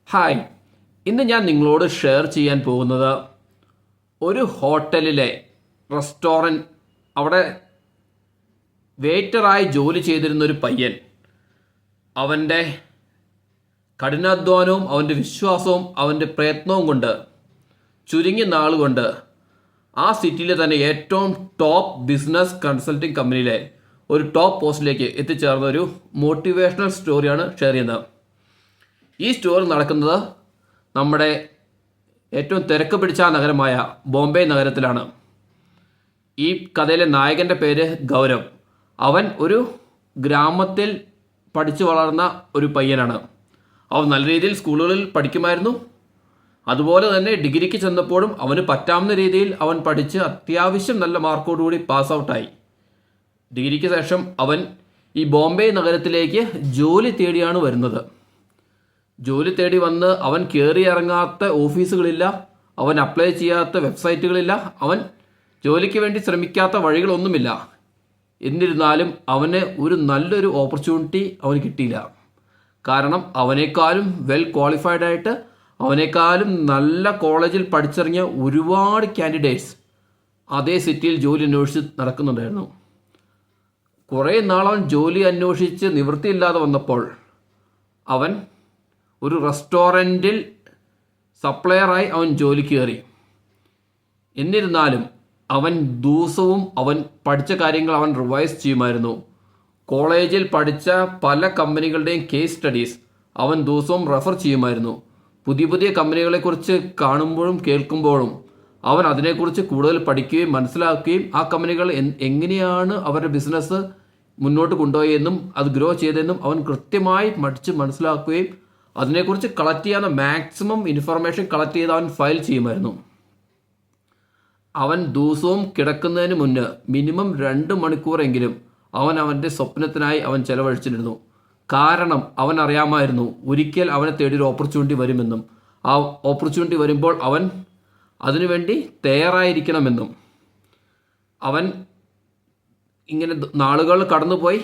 Hi, ഇന്ന് ഞാൻ നിങ്ങളോട് ഷെയർ ചെയ്യാൻ പോകുന്നത് ഒരു ഹോട്ടലിലെ റെസ്റ്റോറൻറ്റ് അവിടെ വെയിറ്ററായി ജോലി ചെയ്തിരുന്ന ഒരു പയ്യൻ അവൻ്റെ കഠിനാധ്വാനവും അവൻ്റെ വിശ്വാസവും അവൻ്റെ പ്രയത്നവും കൊണ്ട് ചുരുങ്ങിയ നാൾ കൊണ്ട് ആ സിറ്റിയിലെ തന്നെ ഏറ്റവും ടോപ്പ് ബിസിനസ് കൺസൾട്ടിംഗ് കമ്പനിയിലെ ഒരു ടോപ്പ് പോസ്റ്റിലേക്ക് എത്തിച്ചേർന്ന ഒരു മോട്ടിവേഷണൽ സ്റ്റോറിയാണ് ഷെയർ ചെയ്യുന്നത്. ഈ സ്റ്റോറി നടക്കുന്നത് നമ്മുടെ ഏറ്റവും തിരക്ക് പിടിച്ച നഗരമായ ബോംബെ നഗരത്തിലാണ്. ഈ കഥയിലെ നായകൻ്റെ പേര് ഗൗരവ്. അവൻ ഒരു ഗ്രാമത്തിൽ പഠിച്ചു വളർന്ന ഒരു പയ്യനാണ്. അവൻ നല്ല രീതിയിൽ സ്കൂളുകളിൽ പഠിക്കുമായിരുന്നു. അതുപോലെ തന്നെ ഡിഗ്രിക്ക് ചെന്നപ്പോഴും അവന് പറ്റാവുന്ന രീതിയിൽ അവൻ പഠിച്ച് അത്യാവശ്യം നല്ല മാർക്കോടുകൂടി പാസ് ഔട്ടായി. ഡിഗ്രിക്ക് ശേഷം അവൻ ഈ ബോംബെ നഗരത്തിലേക്ക് ജോലി തേടിയാണ് വരുന്നത്. ജോലി തേടി വന്ന് അവൻ കയറി ഇറങ്ങാത്ത ഓഫീസുകളില്ല, അവൻ അപ്ലൈ ചെയ്യാത്ത വെബ്സൈറ്റുകളില്ല, അവൻ ജോലിക്ക് വേണ്ടി ശ്രമിക്കാത്ത വഴികളൊന്നുമില്ല. എന്നിരുന്നാലും അവന് ഒരു നല്ലൊരു ഓപ്പർച്യൂണിറ്റി അവന് കിട്ടിയില്ല. കാരണം അവനേക്കാളും വെൽ ക്വാളിഫൈഡ് ആയിട്ട് അവനേക്കാളും നല്ല കോളേജിൽ പഠിച്ചിറങ്ങിയ ഒരുപാട് കാൻഡിഡേറ്റ്സ് അതേ സിറ്റിയിൽ ജോലി അന്വേഷിച്ച് നടക്കുന്നുണ്ടായിരുന്നു. കുറേ നാളവൻ ജോലി അന്വേഷിച്ച് നിവൃത്തിയില്ലാതെ വന്നപ്പോൾ അവൻ ഒരു റെസ്റ്റോറൻറ്റിൽ സപ്ലയറായി അവൻ ജോലിക്ക് കയറി. എന്നിരുന്നാലും അവൻ ദിവസവും അവൻ പഠിച്ച കാര്യങ്ങൾ അവൻ റിവൈസ് ചെയ്യുമായിരുന്നു. കോളേജിൽ പഠിച്ച പല കമ്പനികളുടെയും കേസ് സ്റ്റഡീസ് അവൻ ദിവസവും റെഫർ ചെയ്യുമായിരുന്നു. പുതിയ പുതിയ കമ്പനികളെക്കുറിച്ച് കാണുമ്പോഴും കേൾക്കുമ്പോഴും അവൻ അതിനെക്കുറിച്ച് കൂടുതൽ പഠിക്കുകയും മനസ്സിലാക്കുകയും ആ കമ്പനികൾ എങ്ങനെയാണ് അവരുടെ ബിസിനസ് മുന്നോട്ട് കൊണ്ടുപോയെന്നും അത് ഗ്രോ ചെയ്തതെന്നും അവൻ കൃത്യമായി മനസ്സിലാക്കുകയും അതിനെക്കുറിച്ച് കളക്ട് ചെയ്യാവുന്ന മാക്സിമം ഇൻഫർമേഷൻ കളക്ട് ചെയ്ത് അവൻ ഫയൽ ചെയ്യുമായിരുന്നു. അവൻ ദിവസവും കിടക്കുന്നതിന് മുന്നേ മിനിമം 2 മണിക്കൂറെങ്കിലും അവൻ അവൻ്റെ സ്വപ്നത്തിനായി അവൻ ചെലവഴിച്ചിരുന്നു. കാരണം അവൻ അറിയാമായിരുന്നു ഒരിക്കൽ അവനെ തേടിയൊരു ഓപ്പർച്യൂണിറ്റി വരുമെന്നും ആ ഓപ്പർച്യൂണിറ്റി വരുമ്പോൾ അവൻ അതിനുവേണ്ടി തയ്യാറായിരിക്കണമെന്നും. അവൻ ഇങ്ങനെ നാളുകൾ കടന്നുപോയി.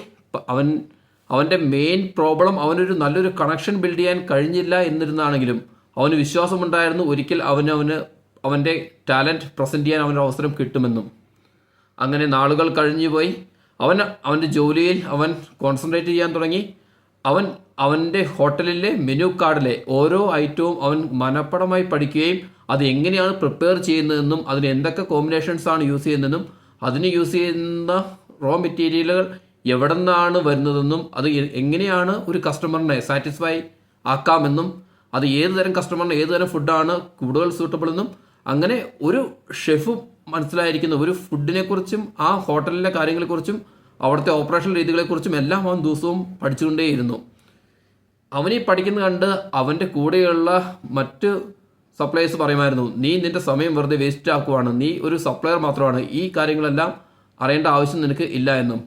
അവൻ്റെ മെയിൻ പ്രോബ്ലം അവനൊരു നല്ലൊരു കണക്ഷൻ ബിൽഡ് ചെയ്യാൻ കഴിഞ്ഞില്ല എന്നിരുന്നാണെങ്കിലും അവന് വിശ്വാസമുണ്ടായിരുന്നു ഒരിക്കൽ അവൻ്റെ ടാലൻറ്റ് പ്രസൻറ്റ് ചെയ്യാൻ അവനൊരു അവസരം കിട്ടുമെന്നും. അങ്ങനെ നാളുകൾ കഴിഞ്ഞു പോയി. അവൻ്റെ ജോലിയിൽ അവൻ കോൺസെൻട്രേറ്റ് ചെയ്യാൻ തുടങ്ങി. അവൻ്റെ ഹോട്ടലിലെ മെനു കാർഡിലെ ഓരോ ഐറ്റവും അവൻ മനഃപ്പാഠമായി പഠിക്കുകയും അത് എങ്ങനെയാണ് പ്രിപ്പയർ ചെയ്യുന്നതെന്നും അതിന് എന്തൊക്കെ കോമ്പിനേഷൻസ് ആണ് യൂസ് ചെയ്യുന്നതെന്നും അതിന് യൂസ് ചെയ്യുന്ന റോ മെറ്റീരിയലുകൾ എവിടെ നിന്നാണ് വരുന്നതെന്നും അത് എങ്ങനെയാണ് ഒരു കസ്റ്റമറിനെ സാറ്റിസ്ഫൈ ആക്കാമെന്നും അത് ഏതുതരം കസ്റ്റമറിന് ഏതുതരം ഫുഡാണ് കൂടുതൽ സൂട്ടബിൾ എന്നും അങ്ങനെ ഒരു ഷെഫ് മനസ്സിലായിരിക്കുന്ന ഒരു ഫുഡിനെക്കുറിച്ചും ആ ഹോട്ടലിലെ കാര്യങ്ങളെക്കുറിച്ചും അവിടുത്തെ ഓപ്പറേഷൻ രീതികളെക്കുറിച്ചും എല്ലാം അവൻ ദിവസവും പഠിച്ചുകൊണ്ടേയിരുന്നു. അവനീ പഠിക്കുന്നത് കണ്ട് അവൻ്റെ കൂടെയുള്ള മറ്റ് സപ്ലയേഴ്സ് പറയുമായിരുന്നു, നീ നിൻ്റെ സമയം വെറുതെ വേസ്റ്റ് ആക്കുവാണ്, നീ ഒരു സപ്ലയർ മാത്രമാണ്, ഈ കാര്യങ്ങളെല്ലാം അറിയേണ്ട ആവശ്യം നിനക്ക് ഇല്ല എന്നും.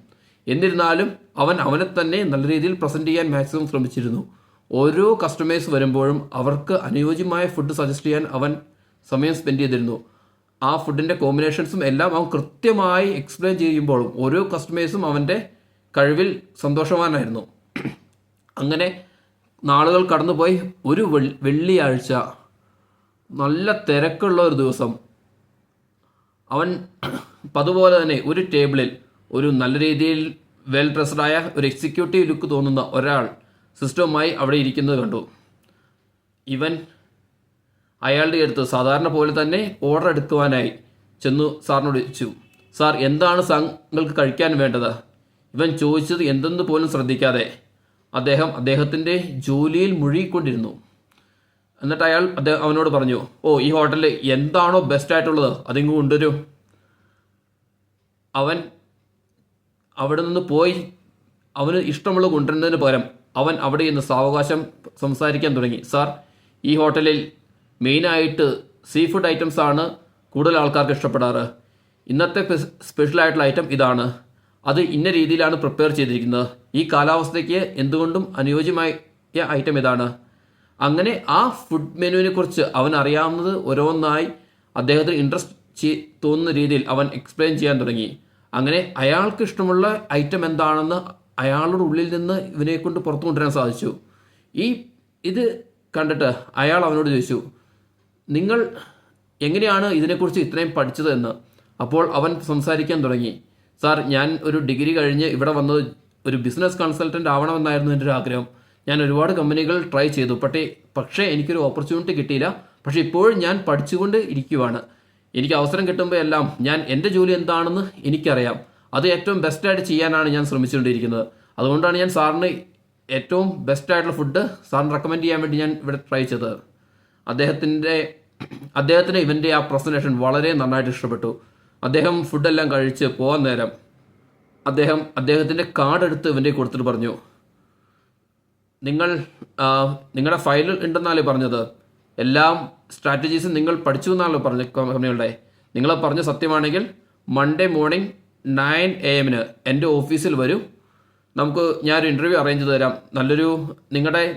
എന്നിരുന്നാലും അവനെ തന്നെ നല്ല രീതിയിൽ പ്രസൻറ്റ് ചെയ്യാൻ മാക്സിമം ശ്രമിച്ചിരുന്നു. ഓരോ കസ്റ്റമേഴ്സ് വരുമ്പോഴും അവർക്ക് അനുയോജ്യമായ ഫുഡ് സജസ്റ്റ് ചെയ്യാൻ അവൻ സമയം സ്പെൻഡ് ചെയ്തിരുന്നു. ആ ഫുഡിൻ്റെ കോമ്പിനേഷൻസും എല്ലാം അവൻ കൃത്യമായി എക്സ്പ്ലെയിൻ ചെയ്യുമ്പോഴും ഓരോ കസ്റ്റമേഴ്സും അവൻ്റെ കഴിവിൽ സന്തോഷവാനായിരുന്നു. അങ്ങനെ നാളുകൾ കടന്നുപോയി. ഒരു വെള്ളിയാഴ്ച നല്ല തിരക്കുള്ള ഒരു ദിവസം അവൻ അതുപോലെ തന്നെ ഒരു ടേബിളിൽ ഒരു നല്ല രീതിയിൽ വെൽ ഡ്രസ്ഡായ ഒരു എക്സിക്യൂട്ടീവ് ലുക്ക് തോന്നുന്ന ഒരാൾ സിസ്റ്റവുമായി അവിടെ ഇരിക്കുന്നത് കണ്ടു. ഇവൻ അയാളുടെ അടുത്ത് സാധാരണ പോലെ തന്നെ ഓർഡർ എടുക്കുവാനായി ചെന്നു സാറിനോട് ചോദിച്ചു, സാർ എന്താണ് താങ്കൾക്ക് കഴിക്കാൻ വേണ്ടത്? ഇവൻ ചോദിച്ചത് എന്തെന്ന് പോലും ശ്രദ്ധിക്കാതെ അദ്ദേഹത്തിൻ്റെ ജോലിയിൽ മുഴുകിക്കൊണ്ടിരുന്നു. എന്നിട്ട് അവനോട് പറഞ്ഞു, ഈ ഹോട്ടലിൽ എന്താണോ ബെസ്റ്റ് ആയിട്ടുള്ളത് അതിങ്ങ് കൊണ്ടുവരൂ. അവൻ അവിടെ നിന്ന് പോയി അവന് ഇഷ്ടമുള്ള കൊണ്ടുവരുന്നതിന് പകരം അവൻ അവിടെ നിന്ന് സാവകാശം സംസാരിക്കാൻ തുടങ്ങി. സാർ, ഈ ഹോട്ടലിൽ മെയിനായിട്ട് സീ ഫുഡ് ഐറ്റംസ് ആണ് കൂടുതൽ ആൾക്കാർക്ക് ഇഷ്ടപ്പെടാറ്. ഇന്നത്തെ സ്പെഷ്യലായിട്ടുള്ള ഐറ്റം ഇതാണ്, അത് ഇന്ന രീതിയിലാണ് പ്രിപ്പയർ ചെയ്തിരിക്കുന്നത്, ഈ കാലാവസ്ഥയ്ക്ക് എന്തുകൊണ്ടും അനുയോജ്യമായ ഐറ്റം ഇതാണ്. അങ്ങനെ ആ ഫുഡ് മെനുവിനെ കുറിച്ച് അവൻ അറിയാവുന്നത് ഓരോന്നായി അദ്ദേഹത്തിന് ഇൻട്രസ്റ്റ് തോന്നുന്ന രീതിയിൽ അവൻ എക്സ്പ്ലെയിൻ ചെയ്യാൻ തുടങ്ങി. അങ്ങനെ അയാൾക്ക് ഇഷ്ടമുള്ള ഐറ്റം എന്താണെന്ന് അയാളുടെ ഉള്ളിൽ നിന്ന് ഇവനെ കൊണ്ട് പുറത്തു കൊണ്ടുവരാൻ സാധിച്ചു. ഇത് കണ്ടിട്ട് അയാൾ അവനോട് ചോദിച്ചു, നിങ്ങൾ എങ്ങനെയാണ് ഇതിനെക്കുറിച്ച് ഇത്രയും പഠിച്ചത് എന്ന്. അപ്പോൾ അവൻ സംസാരിക്കാൻ തുടങ്ങി. സാർ, ഞാൻ ഒരു ഡിഗ്രി കഴിഞ്ഞ് ഇവിടെ വന്നത് ഒരു ബിസിനസ് കൺസൾട്ടൻ്റ് ആവണമെന്നായിരുന്നു എൻ്റെ ഒരു ആഗ്രഹം. ഞാൻ ഒരുപാട് കമ്പനികൾ ട്രൈ ചെയ്തു, പക്ഷേ എനിക്കൊരു ഓപ്പർച്യൂണിറ്റി കിട്ടിയില്ല. പക്ഷേ ഇപ്പോഴും ഞാൻ പഠിച്ചുകൊണ്ട് ഇരിക്കുവാണ്. എനിക്ക് അവസരം കിട്ടുമ്പോൾ എല്ലാം ഞാൻ എൻ്റെ ജോലി എന്താണെന്ന് എനിക്കറിയാം. അത് ഏറ്റവും ബെസ്റ്റായിട്ട് ചെയ്യാനാണ് ഞാൻ ശ്രമിച്ചുകൊണ്ടിരിക്കുന്നത്. അതുകൊണ്ടാണ് ഞാൻ സാറിന് ഏറ്റവും ബെസ്റ്റായിട്ടുള്ള ഫുഡ് സാറിന് റെക്കമെൻഡ് ചെയ്യാൻ വേണ്ടി ഞാൻ ഇവിടെ ട്രൈ ചെയ്തത്. അദ്ദേഹത്തിന് ഇവൻ്റെ ആ പ്രസൻറ്റേഷൻ വളരെ നന്നായിട്ട് ഇഷ്ടപ്പെട്ടു. അദ്ദേഹം ഫുഡെല്ലാം കഴിച്ച് പോകാൻ നേരം അദ്ദേഹത്തിൻ്റെ കാർഡ് എടുത്ത് ഇവൻ്റെ കൊടുത്തിട്ട് പറഞ്ഞു, നിങ്ങളുടെ ഫയലിൽ ഉണ്ടെന്നാലേ പറഞ്ഞത്, എല്ലാം സ്ട്രാറ്റജീസും നിങ്ങൾ പഠിച്ചു എന്നാണല്ലോ പറഞ്ഞ കമ്പനികളുടെ. നിങ്ങൾ പറഞ്ഞ സത്യമാണെങ്കിൽ മൺഡേ മോർണിംഗ് 9 AM എൻ്റെ ഓഫീസിൽ വരൂ. ഞാനൊരു ഇൻ്റർവ്യൂ അറേഞ്ച് ചെയ്ത് തരാം.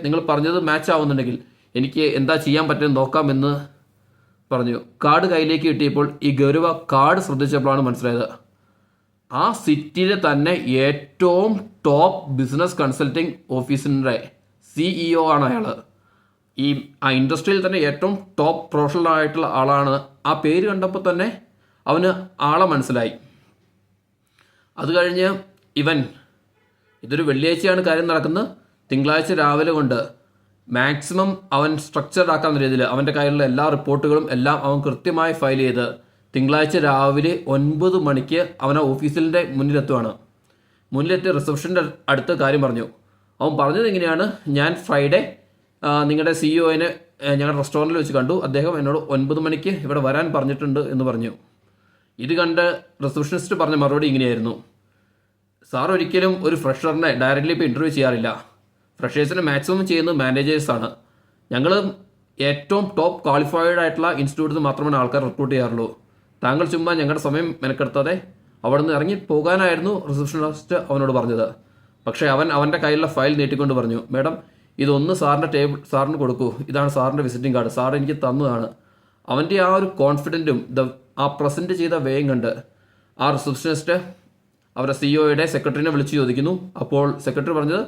നിങ്ങൾ പറഞ്ഞത് മാച്ച് ആവുന്നുണ്ടെങ്കിൽ എനിക്ക് എന്താ ചെയ്യാൻ പറ്റുമെന്ന് നോക്കാമെന്ന് പറഞ്ഞു. കാർഡ് കയ്യിലേക്ക് കിട്ടിയപ്പോൾ ഈ ഗൗരവ കാർഡ് ശ്രദ്ധിച്ചപ്പോഴാണ് മനസ്സിലായത്, ആ സിറ്റിയിലെ തന്നെ ഏറ്റവും ടോപ്പ് ബിസിനസ് കൺസൾട്ടിങ് ഓഫീസിൻ്റെ CEO ആണ് അയാൾ. ആ ഇൻഡസ്ട്രിയിൽ തന്നെ ഏറ്റവും ടോപ്പ് പ്രൊഫഷണൽ ആയിട്ടുള്ള ആളാണ്. ആ പേര് കണ്ടപ്പോൾ തന്നെ അവന് ആളെ മനസ്സിലായി. അത് കഴിഞ്ഞ് ഇതൊരു വെള്ളിയാഴ്ചയാണ് കാര്യം നടക്കുന്നത്. തിങ്കളാഴ്ച രാവിലെ കൊണ്ട് മാക്സിമം അവൻ സ്ട്രക്ചർഡ് ആക്കാവുന്ന രീതിയിൽ അവൻ്റെ കയ്യിലുള്ള എല്ലാ റിപ്പോർട്ടുകളും എല്ലാം അവൻ കൃത്യമായി ഫയൽ ചെയ്ത് തിങ്കളാഴ്ച രാവിലെ 9 മണിക്ക് അവൻ ആ ഓഫീസിൻ്റെ മുന്നിലെത്തി റിസപ്ഷൻ്റെ അടുത്ത് കാര്യം പറഞ്ഞു. അവൻ പറഞ്ഞത് എങ്ങനെയാണ്, ഞാൻ ഫ്രൈഡേ നിങ്ങളുടെ CEOനെ ഞങ്ങളുടെ റെസ്റ്റോറൻറ്റിൽ വെച്ച് കണ്ടു. അദ്ദേഹം എന്നോട് 9 മണിക്ക് ഇവിടെ വരാൻ പറഞ്ഞിട്ടുണ്ട് എന്ന് പറഞ്ഞു. ഇത് കണ്ട് റിസപ്ഷനിസ്റ്റ് പറഞ്ഞ മറുപടി ഇങ്ങനെയായിരുന്നു, സാർ ഒരിക്കലും ഒരു ഫ്രഷറിനെ ഡയറക്റ്റ്ലി ഇപ്പോൾ ഇൻ്റർവ്യൂ ചെയ്യാറില്ല. ഫ്രഷേഴ്സിനെ മാക്സിമം ചെയ്യുന്നത് മാനേജേഴ്സാണ്. ഞങ്ങൾ ഏറ്റവും ടോപ്പ് ക്വാളിഫൈഡ് ആയിട്ടുള്ള ഇൻസ്റ്റിറ്റ്യൂട്ടിൽ മാത്രമാണ് ആൾക്കാർ റിക്രൂട്ട് ചെയ്യാറുള്ളൂ. താങ്കൾ ചുമ്മാ ഞങ്ങളുടെ സമയം മെനക്കെടുത്താതെ അവിടെ നിന്ന് ഇറങ്ങി പോകാനായിരുന്നു റിസപ്ഷനിസ്റ്റ് അവനോട് പറഞ്ഞത്. പക്ഷേ അവൻ്റെ കയ്യിലുള്ള ഫയൽ നീട്ടിക്കൊണ്ട് പറഞ്ഞു, മേഡം, ഇതൊന്ന് സാറിന് കൊടുക്കൂ. ഇതാണ് സാറിൻ്റെ വിസിറ്റിംഗ് കാർഡ്. സാർ എനിക്ക് തന്നതാണ്. അവൻ്റെ ആ ഒരു കോൺഫിഡൻറ്റും ആ പ്രസൻറ്റ് ചെയ്ത വേയും കണ്ട് ആ റിസപ്ഷനിസ്റ്റ് അവരുടെ CEOയുടെ സെക്രട്ടറിനെ വിളിച്ച് ചോദിക്കുന്നു. അപ്പോൾ സെക്രട്ടറി പറഞ്ഞത്,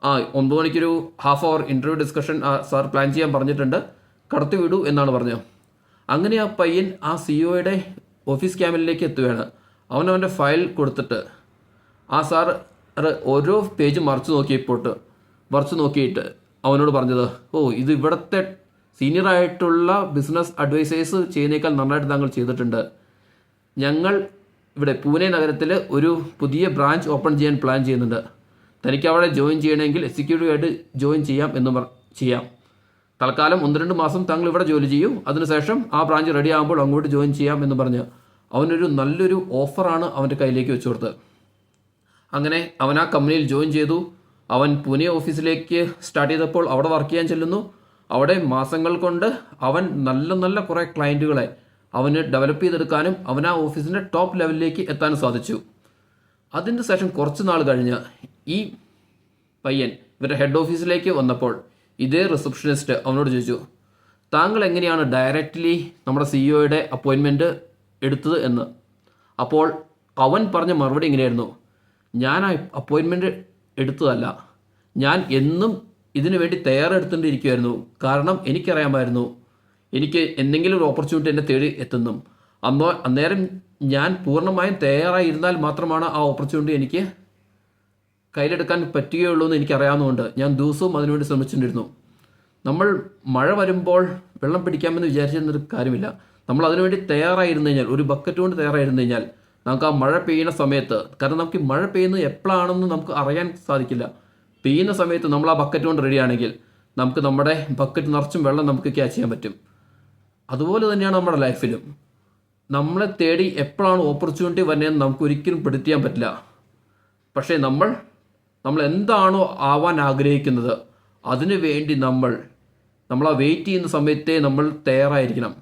9 മണിക്കൊരു ഹാഫ് അവർ ഇൻ്റർവ്യൂ ഡിസ്കഷൻ സാർ പ്ലാൻ ചെയ്യാൻ പറഞ്ഞിട്ടുണ്ട്, കടത്തി വിടൂ എന്നാണ് പറഞ്ഞത്. അങ്ങനെ ആ പയ്യൻ ആ CEOയുടെ ഓഫീസ് ക്യാബിനിലേക്ക് എത്തുകയാണ്. അവൻ്റെ ഫയൽ കൊടുത്തിട്ട് ആ സാർ ഓരോ പേജ് മറിച്ച് നോക്കിയിട്ട് അവനോട് പറഞ്ഞത്, ഇത് ഇവിടുത്തെ സീനിയറായിട്ടുള്ള ബിസിനസ് അഡ്വൈസേഴ്സ് ചെയ്യുന്നേക്കാൾ നന്നായിട്ട് താങ്കൾ ചെയ്തിട്ടുണ്ട്. ഞങ്ങൾ ഇവിടെ പൂനെ നഗരത്തിൽ ഒരു പുതിയ ബ്രാഞ്ച് ഓപ്പൺ ചെയ്യാൻ പ്ലാൻ ചെയ്യുന്നുണ്ട്. തനിക്ക് അവിടെ ജോയിൻ ചെയ്യണമെങ്കിൽ എക്സിക്യൂട്ടീവ് ആയിട്ട് ജോയിൻ ചെയ്യാം. തൽക്കാലം 1-2 മാസം താങ്കൾ ഇവിടെ ജോലി ചെയ്യൂ. അതിനുശേഷം ആ ബ്രാഞ്ച് റെഡി ആകുമ്പോൾ അങ്ങോട്ട് ജോയിൻ ചെയ്യാം എന്ന് പറഞ്ഞ് അവനൊരു നല്ലൊരു ഓഫറാണ് അവൻ്റെ കയ്യിലേക്ക് വെച്ചു കൊടുത്തത്. അങ്ങനെ അവൻ ആ കമ്പനിയിൽ ജോയിൻ ചെയ്തു. അവൻ പൂനെ ഓഫീസിലേക്ക് സ്റ്റാർട്ട് ചെയ്തപ്പോൾ അവിടെ വർക്ക് ചെയ്യാൻ ചെല്ലുന്നു. അവിടെ മാസങ്ങൾ കൊണ്ട് അവൻ നല്ല കുറേ ക്ലയൻറ്റുകളെ അവന് ഡെവലപ്പ് ചെയ്തെടുക്കാനും അവൻ ആ ഓഫീസിൻ്റെ ടോപ്പ് ലെവലിലേക്ക് എത്താനും സാധിച്ചു. അതിന് ശേഷം കുറച്ച് നാൾ കഴിഞ്ഞ് ഈ പയ്യൻ ഇവരുടെ ഹെഡ് ഓഫീസിലേക്ക് വന്നപ്പോൾ ഇതേ റിസപ്ഷനിസ്റ്റ് അവനോട് ചോദിച്ചു, താങ്കൾ എങ്ങനെയാണ് ഡയറക്റ്റ്ലി നമ്മുടെ CEOയുടെ അപ്പോയിൻമെൻറ്റ് എടുത്തത് എന്ന്. അപ്പോൾ അവൻ പറഞ്ഞ മറുപടി ഇങ്ങനെയായിരുന്നു, ഞാൻ ആ അപ്പോയിൻമെൻറ്റ് എടുത്തതല്ല, ഞാൻ എന്നും ഇതിനു വേണ്ടി തയ്യാറെടുത്തുകൊണ്ടിരിക്കുമായിരുന്നു. കാരണം എനിക്കറിയാമായിരുന്നു എനിക്ക് എന്തെങ്കിലും ഒരു ഓപ്പർച്യൂണിറ്റി എന്നെ തേടി എത്തുന്നു. അന്നേരം ഞാൻ പൂർണ്ണമായും തയ്യാറായിരുന്നാൽ മാത്രമാണ് ആ ഓപ്പർച്യൂണിറ്റി എനിക്ക് കയ്യിലെടുക്കാൻ പറ്റുകയുള്ളൂ എന്ന് എനിക്കറിയാവുന്നതുകൊണ്ട് ഞാൻ ദിവസവും അതിനുവേണ്ടി ശ്രമിച്ചിട്ടുണ്ടായിരുന്നു. നമ്മൾ മഴ വരുമ്പോൾ വെള്ളം പിടിക്കാമെന്ന് വിചാരിച്ചിരുന്നൊരു കാര്യമില്ല. നമ്മൾ അതിനുവേണ്ടി തയ്യാറായിരുന്നു കഴിഞ്ഞാൽ, ഒരു ബക്കറ്റ് കൊണ്ട് തയ്യാറായിരുന്നു കഴിഞ്ഞാൽ നമുക്ക് ആ മഴ പെയ്യുന്ന സമയത്ത്, കാരണം നമുക്ക് മഴ പെയ്യുന്നത് എപ്പോഴാണെന്ന് നമുക്ക് അറിയാൻ സാധിക്കില്ല. പെയ്യുന്ന സമയത്ത് നമ്മൾ ആ ബക്കറ്റ് കൊണ്ട് റെഡിയാണെങ്കിൽ നമുക്ക് നമ്മുടെ ബക്കറ്റ് നിറച്ചും വെള്ളം നമുക്ക് ക്യാച്ച് ചെയ്യാൻ പറ്റും. അതുപോലെ തന്നെയാണ് നമ്മുടെ ലൈഫിലും. നമ്മളെ തേടി എപ്പോഴാണ് ഓപ്പർച്യൂണിറ്റി വരുന്നതെന്ന് നമുക്ക് ഒരിക്കലും പ്രെഡിക്റ്റ് ചെയ്യാൻ പറ്റില്ല. പക്ഷേ നമ്മൾ എന്താണോ ആവാൻ ആഗ്രഹിക്കുന്നത് അതിനു വേണ്ടി നമ്മൾ ആ വെയിറ്റ് ചെയ്യുന്ന സമയത്തെ നമ്മൾ തയ്യാറായിരിക്കണം.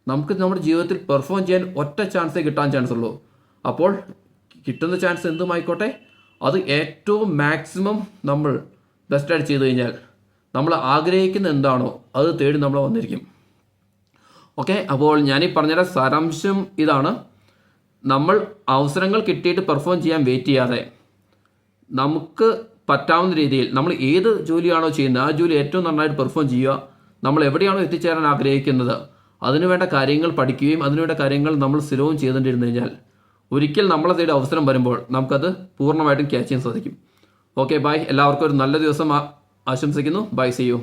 നമുക്ക് നമ്മുടെ ജീവിതത്തിൽ പെർഫോം ചെയ്യാൻ ഒറ്റ ചാൻസേ കിട്ടാൻ ചാൻസ് ഉള്ളൂ. അപ്പോൾ കിട്ടുന്ന ചാൻസ് എന്തുമായിക്കോട്ടെ അത് ഏറ്റവും മാക്സിമം നമ്മൾ ബെസ്റ്റായിട്ട് ചെയ്തു കഴിഞ്ഞാൽ നമ്മൾ ആഗ്രഹിക്കുന്ന എന്താണോ അത് തേടി നമ്മൾ വന്നിരിക്കും. ഓക്കെ, അപ്പോൾ ഞാനീ പറഞ്ഞ സാരാംശം ഇതാണ്. നമ്മൾ അവസരങ്ങൾ കിട്ടിയിട്ട് പെർഫോം ചെയ്യാൻ വെയിറ്റ് ചെയ്യാതെ നമുക്ക് പറ്റാവുന്ന രീതിയിൽ നമ്മൾ ഏത് ജോലിയാണോ ചെയ്യുന്നത് ആ ജോലി ഏറ്റവും നന്നായിട്ട് പെർഫോം ചെയ്യുക. നമ്മൾ എവിടെയാണോ എത്തിച്ചേരാൻ ആഗ്രഹിക്കുന്നത് അതിനുവേണ്ട കാര്യങ്ങൾ പഠിക്കുകയും അതിനുവേണ്ട കാര്യങ്ങൾ നമ്മൾ സ്ഥിരവും ചെയ്തുകൊണ്ടിരുന്നു കഴിഞ്ഞാൽ ഒരിക്കൽ നമ്മളെ തേടി അവസരം വരുമ്പോൾ നമുക്കത് പൂർണ്ണമായിട്ടും ക്യാച്ച് ചെയ്യാൻ സാധിക്കും. Okay bye. എല്ലാവർക്കും ഒരു നല്ല ദിവസം ആശംസിക്കുന്നു. Bye, see U.